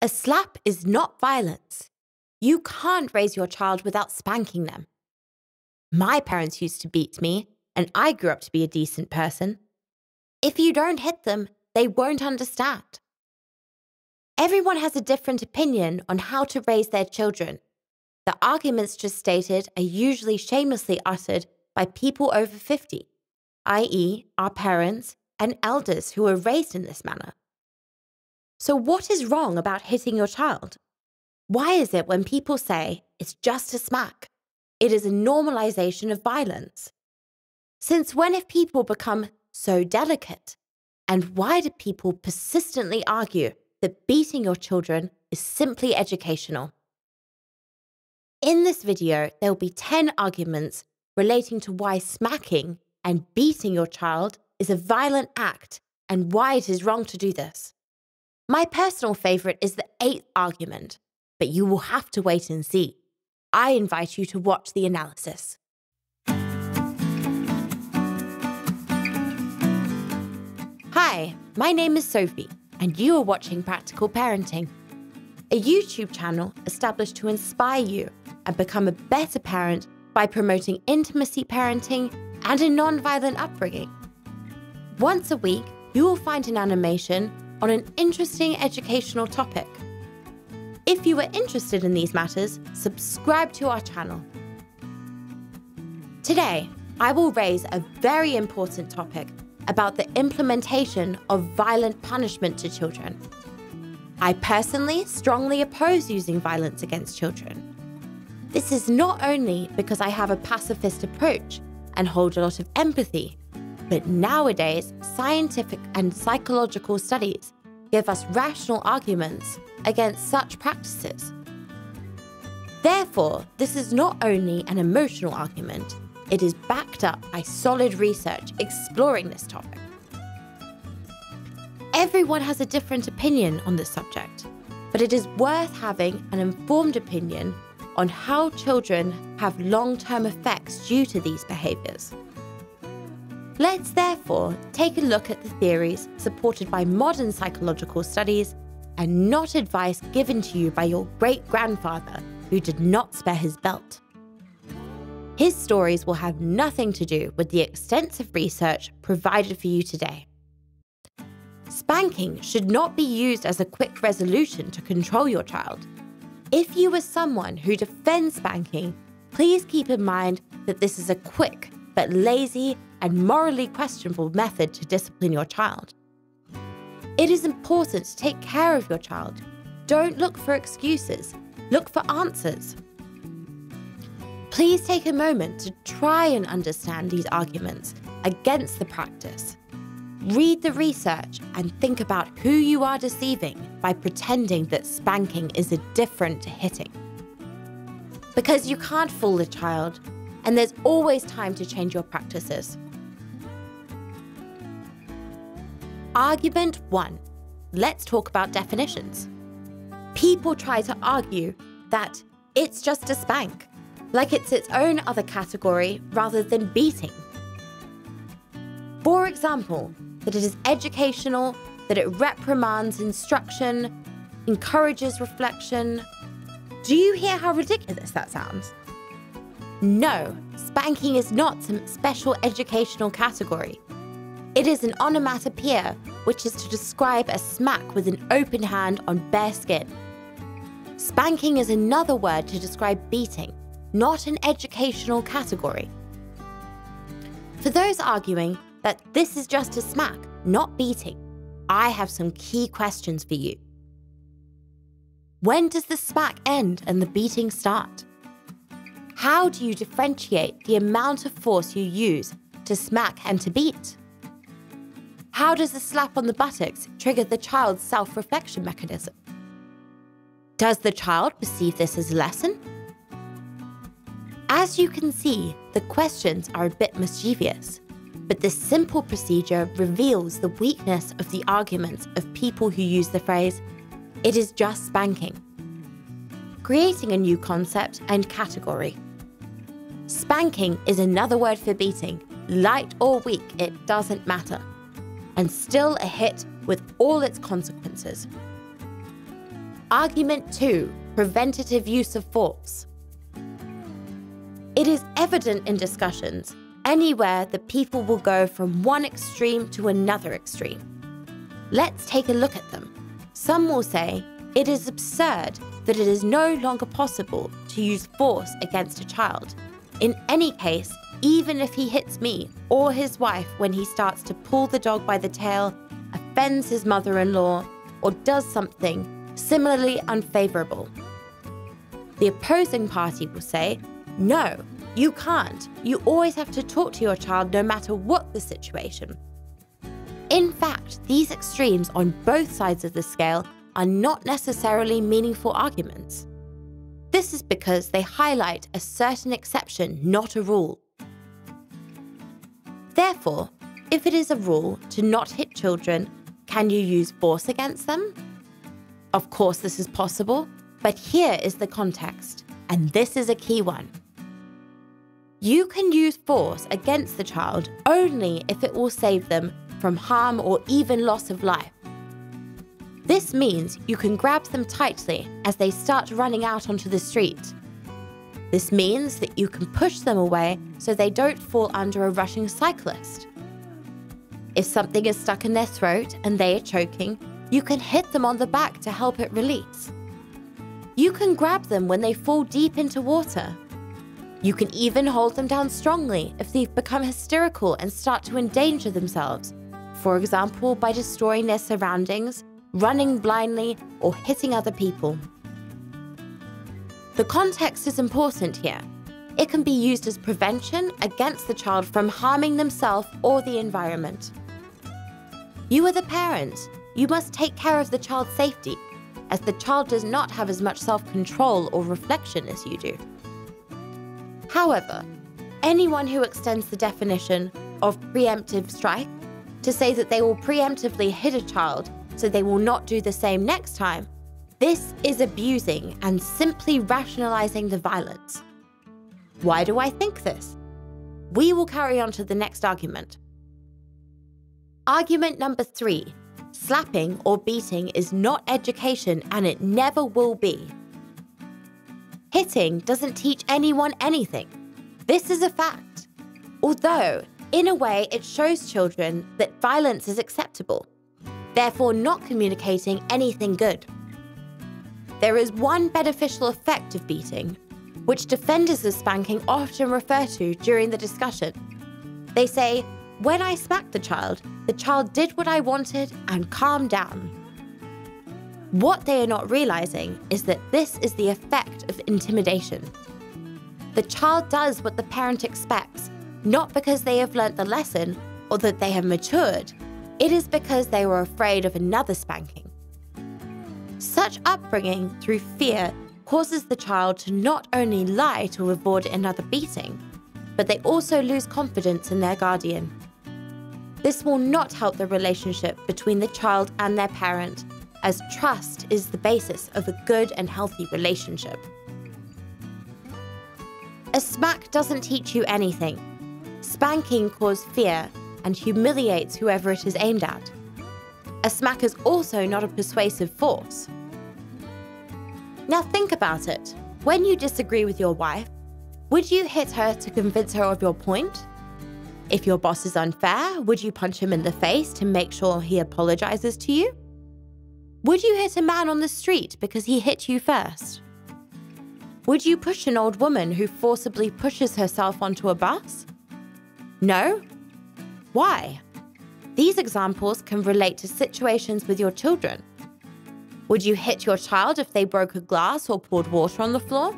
A slap is not violence. You can't raise your child without spanking them. My parents used to beat me, and I grew up to be a decent person. If you don't hit them, they won't understand. Everyone has a different opinion on how to raise their children. The arguments just stated are usually shamelessly uttered by people over 50, i.e., our parents and elders who were raised in this manner. So what is wrong about hitting your child? Why is it when people say it's just a smack, it is a normalization of violence? Since when have people become so delicate? And why do people persistently argue that beating your children is simply educational? In this video, there will be 10 arguments relating to why smacking and beating your child is a violent act and why it is wrong to do this. My personal favourite is the 8th argument, but you will have to wait and see. I invite you to watch the analysis. Hi, my name is Sophie, and you are watching Practical Parenting, a YouTube channel established to inspire you and become a better parent by promoting intimacy parenting and a non-violent upbringing. Once a week, you will find an animation on an interesting educational topic. If you are interested in these matters, subscribe to our channel. Today, I will raise a very important topic about the implementation of violent punishment to children. I personally strongly oppose using violence against children. This is not only because I have a pacifist approach and hold a lot of empathy, but nowadays, scientific and psychological studies give us rational arguments against such practices. Therefore, this is not only an emotional argument, it is backed up by solid research exploring this topic. Everyone has a different opinion on this subject, but it is worth having an informed opinion on how children have long-term effects due to these behaviours. Let's therefore take a look at the theories supported by modern psychological studies and not advice given to you by your great-grandfather who did not spare his belt. His stories will have nothing to do with the extensive research provided for you today. Spanking should not be used as a quick resolution to control your child. If you are someone who defends spanking, please keep in mind that this is a quick but lazy and morally questionable method to discipline your child. It is important to take care of your child. Don't look for excuses, look for answers. Please take a moment to try and understand these arguments against the practice. Read the research and think about who you are deceiving by pretending that spanking is different to hitting. Because you can't fool a child, and there's always time to change your practices. Argument 1. Let's talk about definitions. People try to argue that it's just a spank, like it's its own other category rather than beating. For example, that it is educational, that it reprimands instruction, encourages reflection. Do you hear how ridiculous that sounds? No, spanking is not some special educational category. It is an onomatopoeia, which is to describe a smack with an open hand on bare skin. Spanking is another word to describe beating, not an educational category. For those arguing that this is just a smack, not beating, I have some key questions for you. When does the smack end and the beating start? How do you differentiate the amount of force you use to smack and to beat? How does a slap on the buttocks trigger the child's self-reflection mechanism? Does the child perceive this as a lesson? As you can see, the questions are a bit mischievous, but this simple procedure reveals the weakness of the arguments of people who use the phrase, "It is just spanking," creating a new concept and category. Spanking is another word for beating, light or weak, it doesn't matter, and still a hit with all its consequences. Argument 2, preventative use of force. It is evident in discussions anywhere that people will go from one extreme to another extreme. Let's take a look at them. Some will say it is absurd that it is no longer possible to use force against a child. In any case, even if he hits me or his wife when he starts to pull the dog by the tail, offends his mother-in-law, or does something similarly unfavorable. The opposing party will say, no, you can't. You always have to talk to your child no matter what the situation. In fact, these extremes on both sides of the scale are not necessarily meaningful arguments. This is because they highlight a certain exception, not a rule. Therefore, if it is a rule to not hit children, can you use force against them? Of course this is possible, but here is the context, and this is a key one. You can use force against the child only if it will save them from harm or even loss of life. This means you can grab them tightly as they start running out onto the street. This means that you can push them away so they don't fall under a rushing cyclist. If something is stuck in their throat and they are choking, you can hit them on the back to help it release. You can grab them when they fall deep into water. You can even hold them down strongly if they've become hysterical and start to endanger themselves, for example, by destroying their surroundings, running blindly, or hitting other people. The context is important here. It can be used as prevention against the child from harming themselves or the environment. You are the parent. You must take care of the child's safety, as the child does not have as much self-control or reflection as you do. However, anyone who extends the definition of preemptive strike to say that they will preemptively hit a child so they will not do the same next time, this is abusing and simply rationalizing the violence. Why do I think this? We will carry on to the next argument. Argument number 3. Slapping or beating is not education and it never will be. Hitting doesn't teach anyone anything. This is a fact. Although, in a way, it shows children that violence is acceptable, therefore not communicating anything good. There is one beneficial effect of beating, which defenders of spanking often refer to during the discussion. They say, when I smacked the child did what I wanted and calmed down. What they are not realizing is that this is the effect of intimidation. The child does what the parent expects, not because they have learnt the lesson or that they have matured. It is because they were afraid of another spanking. Such upbringing through fear causes the child to not only lie to avoid another beating, but they also lose confidence in their guardian. This will not help the relationship between the child and their parent, as trust is the basis of a good and healthy relationship. A smack doesn't teach you anything. Spanking causes fear and humiliates whoever it is aimed at. A smack is also not a persuasive force. Now think about it. When you disagree with your wife, would you hit her to convince her of your point? If your boss is unfair, would you punch him in the face to make sure he apologizes to you? Would you hit a man on the street because he hit you first? Would you push an old woman who forcibly pushes herself onto a bus? No? Why? These examples can relate to situations with your children. Would you hit your child if they broke a glass or poured water on the floor?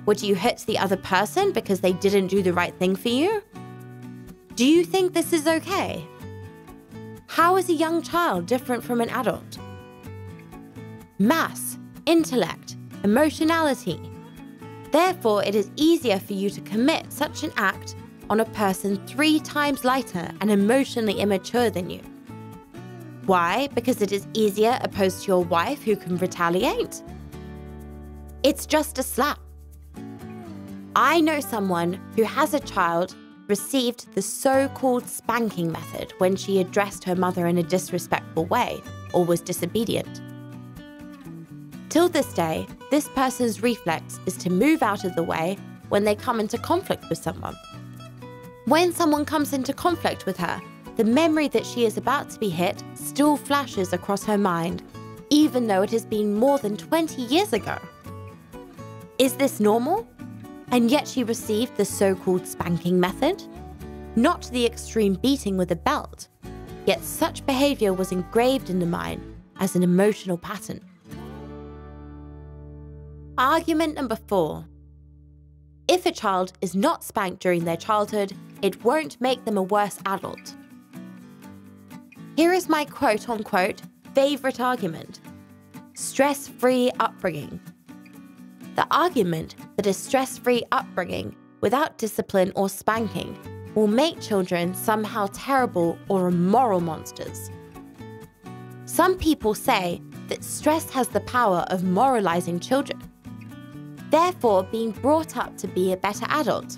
Would you hit the other person because they didn't do the right thing for you? Do you think this is okay? How is a young child different from an adult? Mass, intellect, emotionality. Therefore, it is easier for you to commit such an act on a person 3 times lighter and emotionally immature than you. Why? Because it is easier opposed to your wife who can retaliate? It's just a slap. I know someone who has a child received the so-called spanking method when she addressed her mother in a disrespectful way or was disobedient. Till this day, this person's reflex is to move out of the way when they come into conflict with someone. When someone comes into conflict with her, the memory that she is about to be hit still flashes across her mind, even though it has been more than 20 years ago. Is this normal? And yet she received the so-called spanking method? Not the extreme beating with a belt, yet such behavior was engraved in the mind as an emotional pattern. Argument number 4. If a child is not spanked during their childhood, it won't make them a worse adult. Here is my quote-unquote favorite argument: stress-free upbringing. The argument that a stress-free upbringing without discipline or spanking will make children somehow terrible or immoral monsters. Some people say that stress has the power of moralizing children, therefore being brought up to be a better adult.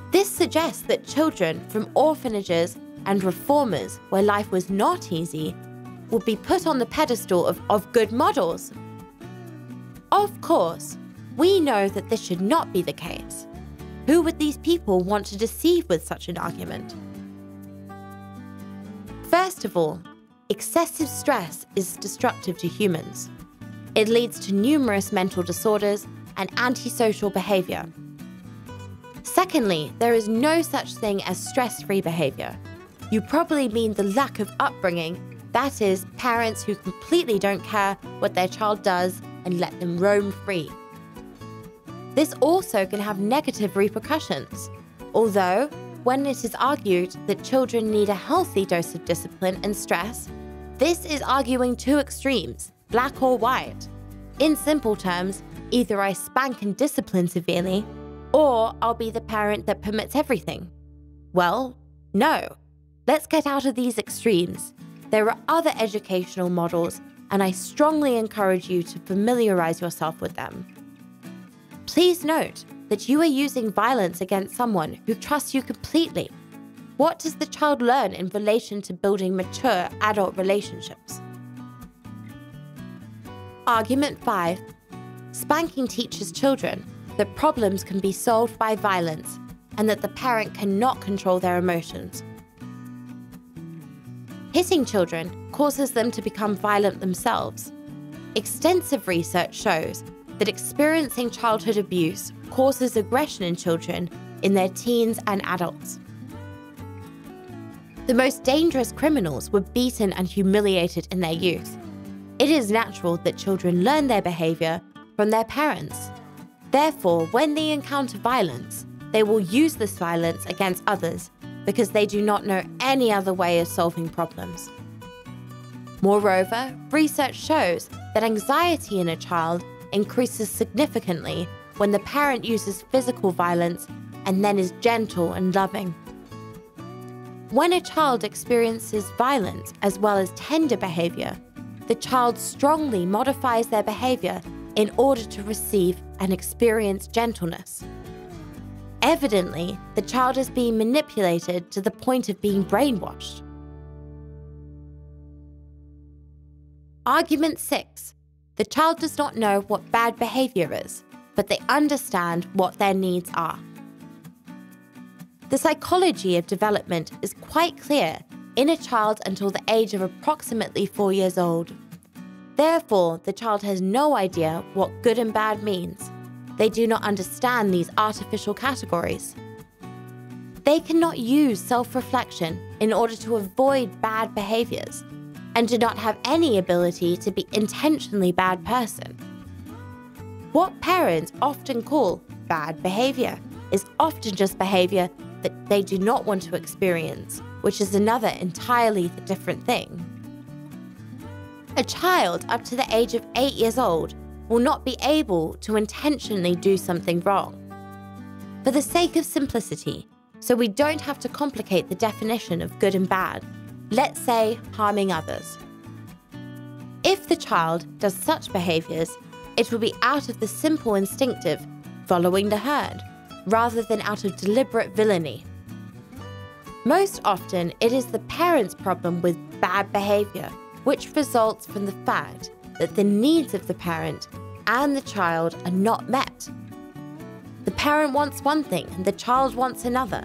This suggests that children from orphanages and reformers where life was not easy will be put on the pedestal of good models. Of course, we know that this should not be the case. Who would these people want to deceive with such an argument? First of all, excessive stress is destructive to humans. It leads to numerous mental disorders and antisocial behavior. Secondly, there is no such thing as stress-free behavior. You probably mean the lack of upbringing, that is, parents who completely don't care what their child does and let them roam free. This also can have negative repercussions, although when it is argued that children need a healthy dose of discipline and stress, this is arguing two extremes, black or white. In simple terms, either I spank and discipline severely, or I'll be the parent that permits everything. Well, no. Let's get out of these extremes. There are other educational models, and I strongly encourage you to familiarize yourself with them. Please note that you are using violence against someone who trusts you completely. What does the child learn in relation to building mature adult relationships? Argument 5. Spanking teaches children that problems can be solved by violence and that the parent cannot control their emotions. Hitting children causes them to become violent themselves. Extensive research shows that experiencing childhood abuse causes aggression in children in their teens and adults. The most dangerous criminals were beaten and humiliated in their youth. It is natural that children learn their behavior from their parents. Therefore, when they encounter violence, they will use this violence against others because they do not know any other way of solving problems. Moreover, research shows that anxiety in a child increases significantly when the parent uses physical violence and then is gentle and loving. When a child experiences violence as well as tender behavior, the child strongly modifies their behavior in order to receive and experience gentleness. Evidently, the child is being manipulated to the point of being brainwashed. Argument 6. The child does not know what bad behavior is, but they understand what their needs are. The psychology of development is quite clear in a child until the age of approximately 4 years old. Therefore, the child has no idea what good and bad means. They do not understand these artificial categories. They cannot use self-reflection in order to avoid bad behaviors and do not have any ability to be intentionally bad person. What parents often call bad behavior is often just behavior that they do not want to experience, which is another entirely different thing. A child up to the age of 8 years old will not be able to intentionally do something wrong. For the sake of simplicity, so we don't have to complicate the definition of good and bad, let's say harming others. If the child does such behaviors, it will be out of the simple instinctive, following the herd, rather than out of deliberate villainy. Most often, it is the parent's problem with bad behavior, which results from the fact that the needs of the parent and the child are not met. The parent wants one thing and the child wants another,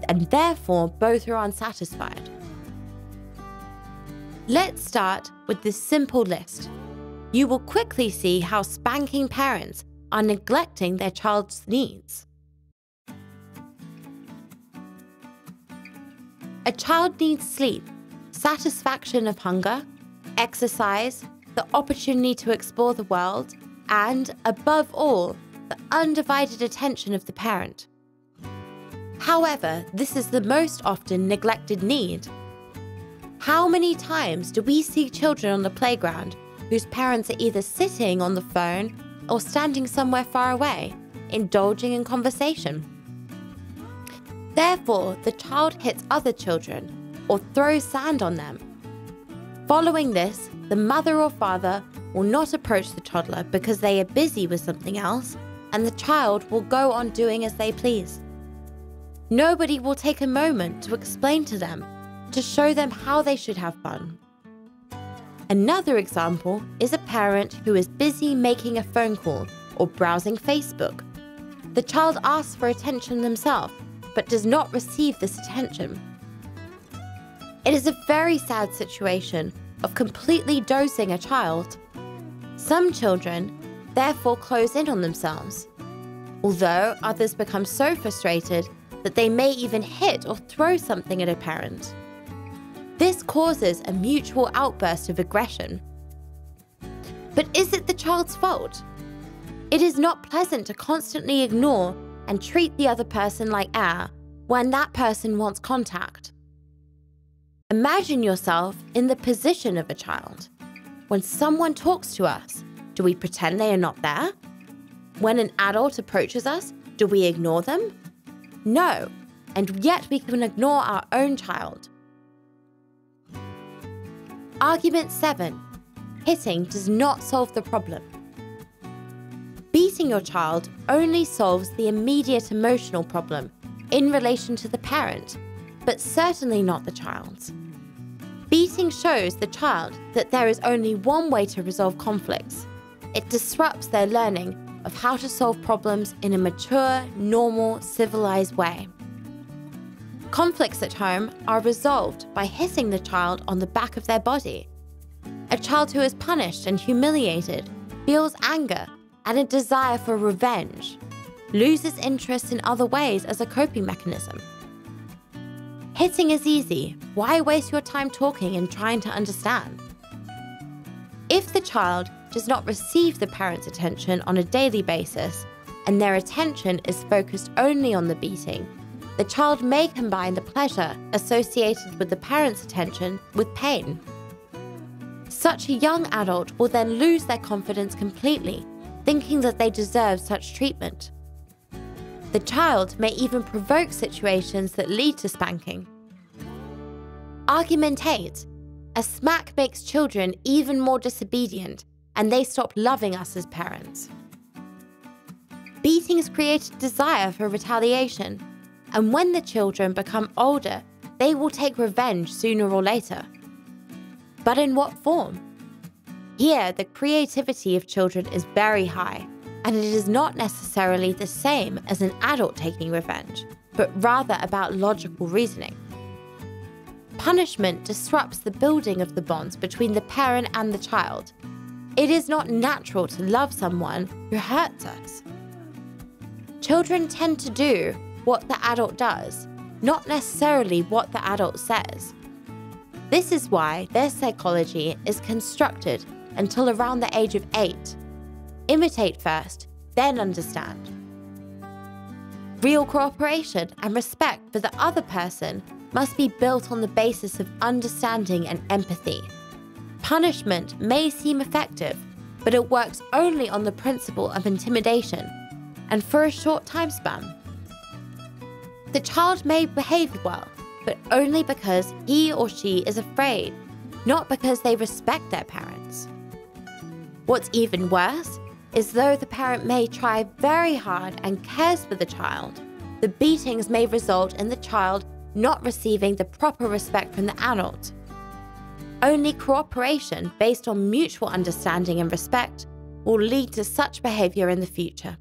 and therefore both are unsatisfied. Let's start with this simple list. You will quickly see how spanking parents are neglecting their child's needs. A child needs sleep, satisfaction of hunger, exercise, the opportunity to explore the world, and, above all, the undivided attention of the parent. However, this is the most often neglected need. How many times do we see children on the playground whose parents are either sitting on the phone or standing somewhere far away, indulging in conversation? Therefore, the child hits other children or throws sand on them. Following this, the mother or father will not approach the toddler because they are busy with something else, and the child will go on doing as they please. Nobody will take a moment to explain to them, to show them how they should have fun. Another example is a parent who is busy making a phone call or browsing Facebook. The child asks for attention themselves, but does not receive this attention. It is a very sad situation of completely dosing a child. Some children therefore close in on themselves, although others become so frustrated that they may even hit or throw something at a parent. This causes a mutual outburst of aggression. But is it the child's fault? It is not pleasant to constantly ignore and treat the other person like air when that person wants contact. Imagine yourself in the position of a child. When someone talks to us, do we pretend they are not there? When an adult approaches us, do we ignore them? No, and yet we can ignore our own child. Argument 7. Hitting does not solve the problem. Beating your child only solves the immediate emotional problem in relation to the parent, but certainly not the child's. Beating shows the child that there is only one way to resolve conflicts. It disrupts their learning of how to solve problems in a mature, normal, civilized way. Conflicts at home are resolved by hitting the child on the back of their body. A child who is punished and humiliated feels anger and a desire for revenge, loses interest in other ways as a coping mechanism. Hitting is easy. Why waste your time talking and trying to understand? If the child does not receive the parent's attention on a daily basis, and their attention is focused only on the beating, the child may combine the pleasure associated with the parent's attention with pain. Such a young adult will then lose their confidence completely, thinking that they deserve such treatment. The child may even provoke situations that lead to spanking. Argument 8. A smack makes children even more disobedient, and they stop loving us as parents. Beatings create a desire for retaliation, and when the children become older, they will take revenge sooner or later. But in what form? Here, the creativity of children is very high, and it is not necessarily the same as an adult taking revenge, but rather about logical reasoning. Punishment disrupts the building of the bonds between the parent and the child. It is not natural to love someone who hurts us. Children tend to do what the adult does, not necessarily what the adult says. This is why their psychology is constructed until around the age of 8. Imitate first, then understand. Real cooperation and respect for the other person must be built on the basis of understanding and empathy. Punishment may seem effective, but it works only on the principle of intimidation, and for a short time span. The child may behave well, but only because he or she is afraid, not because they respect their parents. What's even worse is though the parent may try very hard and cares for the child, the beatings may result in the child not receiving the proper respect from the adult. Only cooperation based on mutual understanding and respect will lead to such behavior in the future.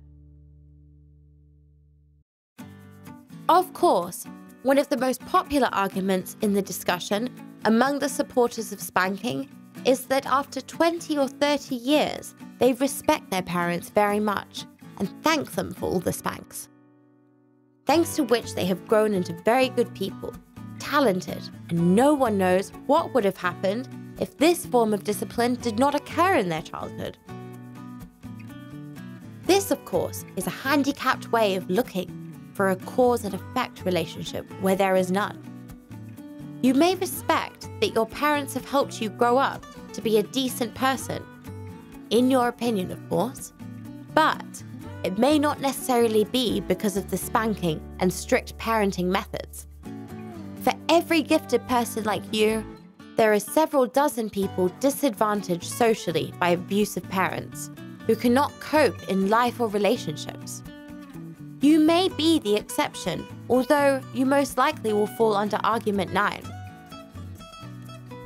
Of course, one of the most popular arguments in the discussion among the supporters of spanking is that after 20 or 30 years, they respect their parents very much and thank them for all the spanks. Thanks to which they have grown into very good people, talented, and no one knows what would have happened if this form of discipline did not occur in their childhood. This, of course, is a handicapped way of looking for a cause and effect relationship where there is none. You may respect that your parents have helped you grow up to be a decent person, in your opinion, of course, but it may not necessarily be because of the spanking and strict parenting methods. For every gifted person like you, there are several dozen people disadvantaged socially by abusive parents who cannot cope in life or relationships. You may be the exception, although you most likely will fall under Argument 9.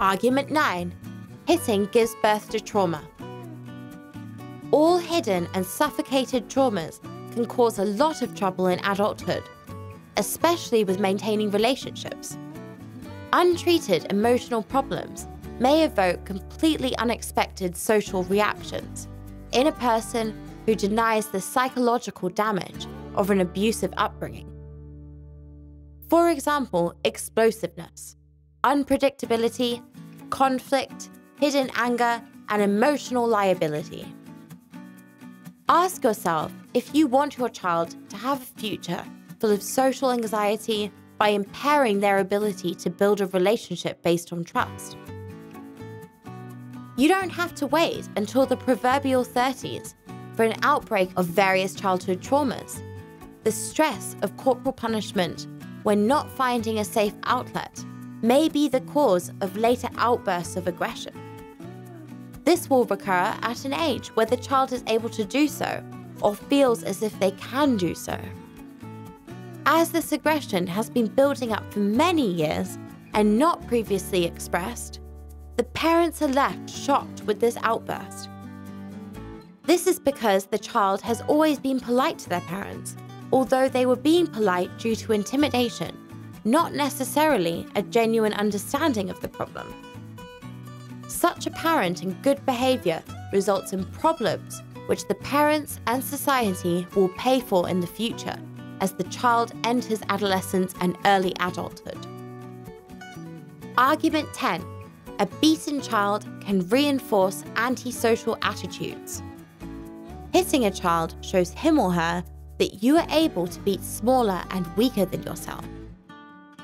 Argument 9. Hitting gives birth to trauma. All hidden and suffocated traumas can cause a lot of trouble in adulthood, especially with maintaining relationships. Untreated emotional problems may evoke completely unexpected social reactions in a person who denies the psychological damage of an abusive upbringing. For example, explosiveness, unpredictability, conflict, hidden anger, and emotional liability. Ask yourself if you want your child to have a future full of social anxiety by impairing their ability to build a relationship based on trust. You don't have to wait until the proverbial 30s for an outbreak of various childhood traumas. The stress of corporal punishment when not finding a safe outlet may be the cause of later outbursts of aggression. This will recur at an age where the child is able to do so or feels as if they can do so. As this aggression has been building up for many years and not previously expressed, the parents are left shocked with this outburst. This is because the child has always been polite to their parents, although they were being polite due to intimidation, not necessarily a genuine understanding of the problem. Such apparent and good behavior results in problems which the parents and society will pay for in the future as the child enters adolescence and early adulthood. Argument 10. A beaten child can reinforce antisocial attitudes. Hitting a child shows him or her that you are able to beat smaller and weaker than yourself.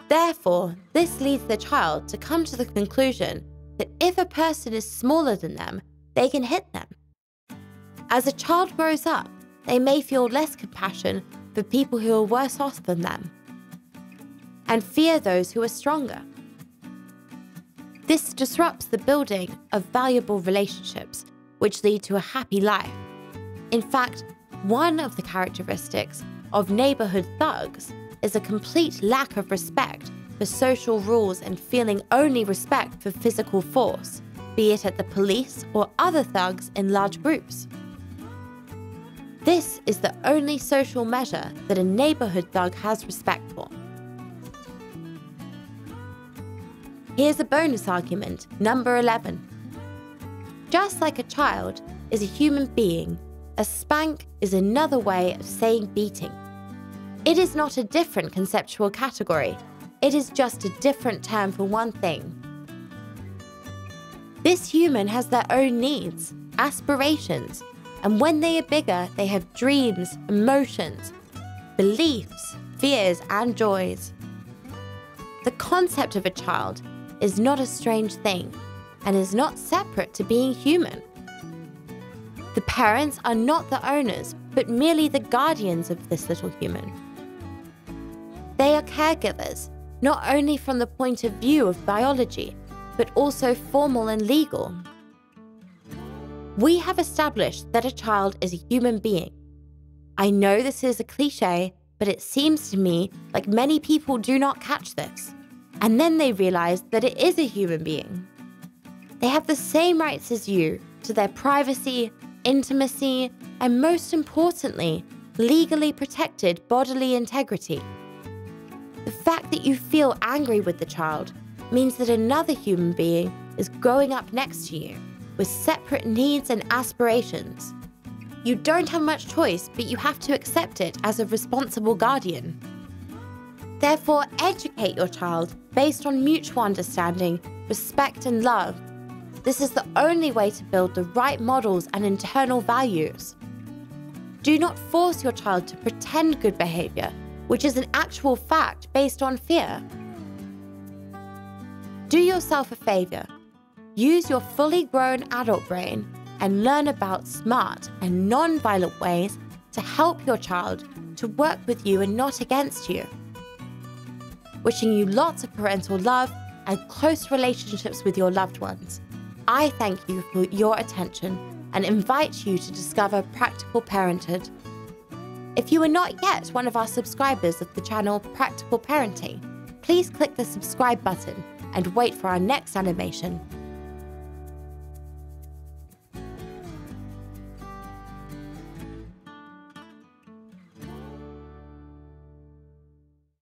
Therefore, this leads the child to come to the conclusion that if a person is smaller than them, they can hit them. As a child grows up, they may feel less compassion for people who are worse off than them, and fear those who are stronger. This disrupts the building of valuable relationships, which lead to a happy life. In fact, one of the characteristics of neighborhood thugs is a complete lack of respect for social rules and feeling only respect for physical force, be it at the police or other thugs in large groups. This is the only social measure that a neighborhood thug has respect for. Here's a bonus argument, number 11. Just like a child is a human being, a spank is another way of saying beating. It is not a different conceptual category, it is just a different term for one thing. This human has their own needs, aspirations, and when they are bigger, they have dreams, emotions, beliefs, fears, and joys. The concept of a child is not a strange thing and is not separate to being human. The parents are not the owners, but merely the guardians of this little human. They are caregivers, not only from the point of view of biology, but also formal and legal. We have established that a child is a human being. I know this is a cliche, but it seems to me like many people do not catch this, and then they realize that it is a human being. They have the same rights as you to their privacy, intimacy, and most importantly, legally protected bodily integrity. The fact that you feel angry with the child means that another human being is growing up next to you with separate needs and aspirations. You don't have much choice, but you have to accept it as a responsible guardian. Therefore, educate your child based on mutual understanding, respect, and love. This is the only way to build the right models and internal values. Do not force your child to pretend good behavior, which is an actual fact based on fear. Do yourself a favor. Use your fully grown adult brain and learn about smart and non-violent ways to help your child to work with you and not against you. Wishing you lots of parental love and close relationships with your loved ones. I thank you for your attention and invite you to discover Practical Parenthood. If you are not yet one of our subscribers of the channel Practical Parenting, please click the subscribe button and wait for our next animation.